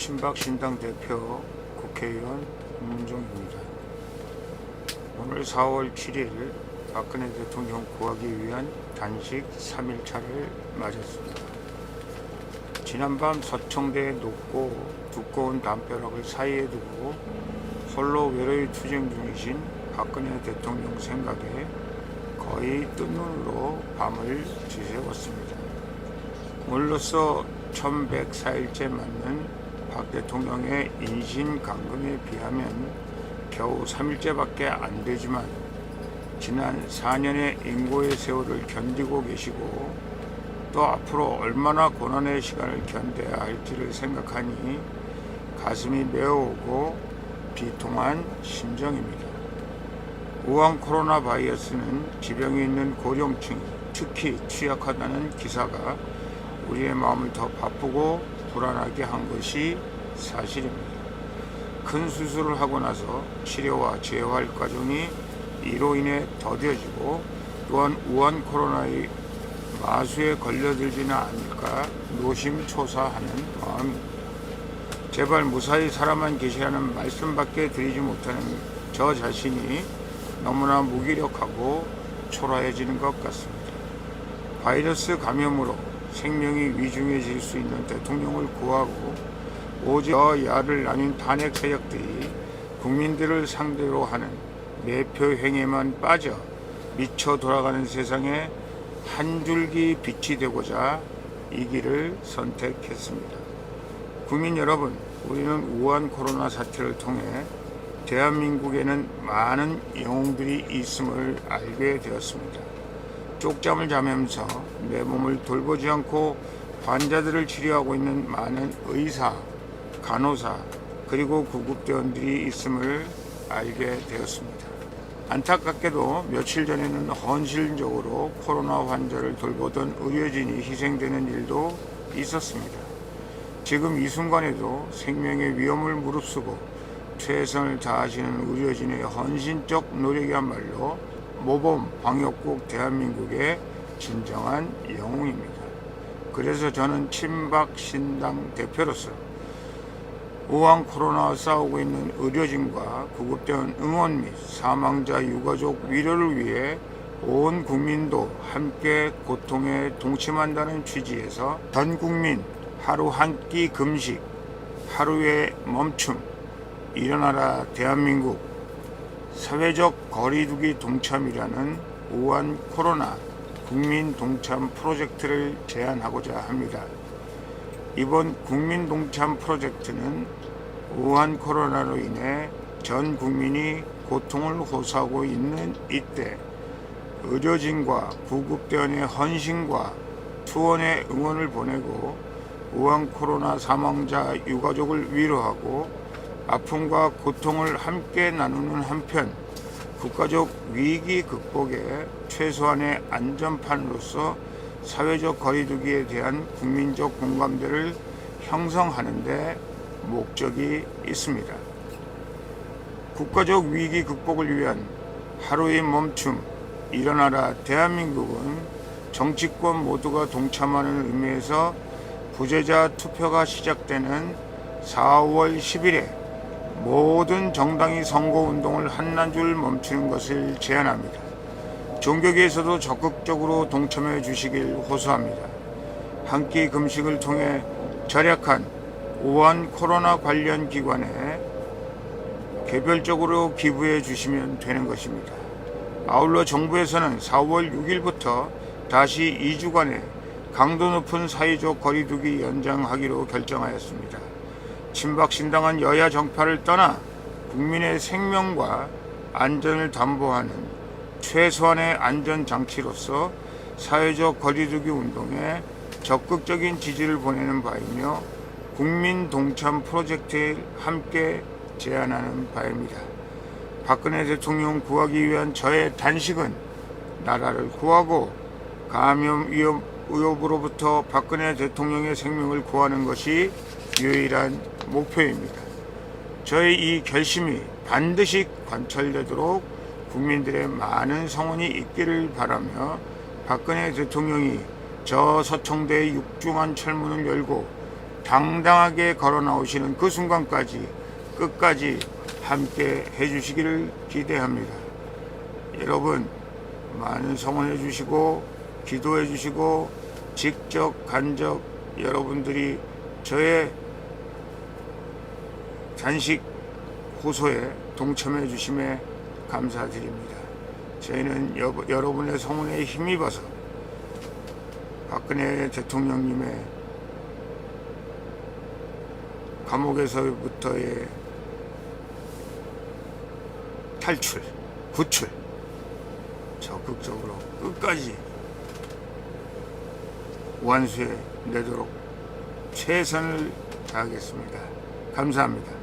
친박신당 대표 국회의원 문종입니다. 오늘 4월 7일 박근혜 대통령 구하기 위한 단식 3일차를 맞았습니다. 지난밤 서청대에 높고 두꺼운 담벼락을 사이에 두고 홀로 외로이 투쟁 중이신 박근혜 대통령 생각에 거의 뜬 눈으로 밤을 지새웠습니다. 오늘로써 1104일째 맞는 박 대통령의 인신감금에 비하면 겨우 3일째밖에 안 되지만 지난 4년의 인고의 세월을 견디고 계시고 또 앞으로 얼마나 고난의 시간을 견뎌야 할지를 생각하니 가슴이 메어오고 비통한 심정입니다. 우한 코로나 바이러스는 지병이 있는 고령층이 특히 취약하다는 기사가 우리의 마음을 더 바쁘고 불안하게 한 것이 사실입니다. 큰 수술을 하고 나서 치료와 재활 과정이 이로 인해 더뎌지고 또한 우한 코로나의 마수에 걸려들지는 않을까 노심초사하는 마음입니다. 제발 무사히 살아만 계시라는 말씀밖에 드리지 못하는 저 자신이 너무나 무기력하고 초라해지는 것 같습니다. 바이러스 감염으로 생명이 위중해질 수 있는 대통령을 구하고 오직 여야를 나뉜 탄핵 세력들이 국민들을 상대로 하는 매표 행위에만 빠져 미쳐 돌아가는 세상에 한 줄기 빛이 되고자 이 길을 선택했습니다. 국민 여러분, 우리는 우한 코로나 사태를 통해 대한민국에는 많은 영웅들이 있음을 알게 되었습니다. 쪽잠을 자면서 내 몸을 돌보지 않고 환자들을 치료하고 있는 많은 의사, 간호사, 그리고 구급대원들이 있음을 알게 되었습니다. 안타깝게도 며칠 전에는 헌신적으로 코로나 환자를 돌보던 의료진이 희생되는 일도 있었습니다. 지금 이 순간에도 생명의 위험을 무릅쓰고 최선을 다하시는 의료진의 헌신적 노력이야말로 모범 방역국 대한민국의 진정한 영웅입니다. 그래서 저는 친박신당 대표로서 우한 코로나와 싸우고 있는 의료진과 구급대원 응원 및 사망자 유가족 위로를 위해 온 국민도 함께 고통에 동침한다는 취지에서 전 국민 하루 한 끼 금식, 하루의 멈춤, 일어나라 대한민국, 사회적 거리두기 동참이라는 우한 코로나 국민 동참 프로젝트를 제안하고자 합니다. 이번 국민 동참 프로젝트는 우한 코로나로 인해 전 국민이 고통을 호소하고 있는 이때 의료진과 구급대원의 헌신과 투원의 응원을 보내고 우한 코로나 사망자 유가족을 위로하고 아픔과 고통을 함께 나누는 한편 국가적 위기 극복에 최소한의 안전판으로서 사회적 거리두기에 대한 국민적 공감대를 형성하는 데 목적이 있습니다. 국가적 위기 극복을 위한 하루의 멈춤, 일어나라 대한민국은 정치권 모두가 동참하는 의미에서 부재자 투표가 시작되는 4월 10일에 모든 정당이 선거운동을 한나절 멈추는 것을 제안합니다. 종교계에서도 적극적으로 동참해 주시길 호소합니다. 한 끼 금식을 통해 절약한 우한 코로나 관련 기관에 개별적으로 기부해 주시면 되는 것입니다. 아울러 정부에서는 4월 6일부터 다시 2주간의 강도 높은 사회적 거리두기 연장하기로 결정하였습니다. 친박신당은 여야 정파를 떠나 국민의 생명과 안전을 담보하는 최소한의 안전장치로서 사회적 거리두기 운동에 적극적인 지지를 보내는 바이며 국민 동참 프로젝트에 함께 제안하는 바입니다. 박근혜 대통령 구하기 위한 저의 단식은 나라를 구하고 감염 위협으로부터 박근혜 대통령의 생명을 구하는 것이 유일한 목표입니다. 저의 이 결심이 반드시 관철되도록 국민들의 많은 성원이 있기를 바라며 박근혜 대통령이 저 서청대의 육중한 철문을 열고 당당하게 걸어 나오시는 그 순간까지 끝까지 함께 해주시기를 기대합니다. 여러분 많은 성원해 주시고 기도해 주시고 직접 간접 여러분들이 저의 단식 호소에 동참해 주심에 감사드립니다. 저희는 여러분의 성원에 힘입어서 박근혜 대통령님의 감옥에서부터의 탈출, 구출 적극적으로 끝까지 완수해 내도록 최선을 다하겠습니다. 감사합니다.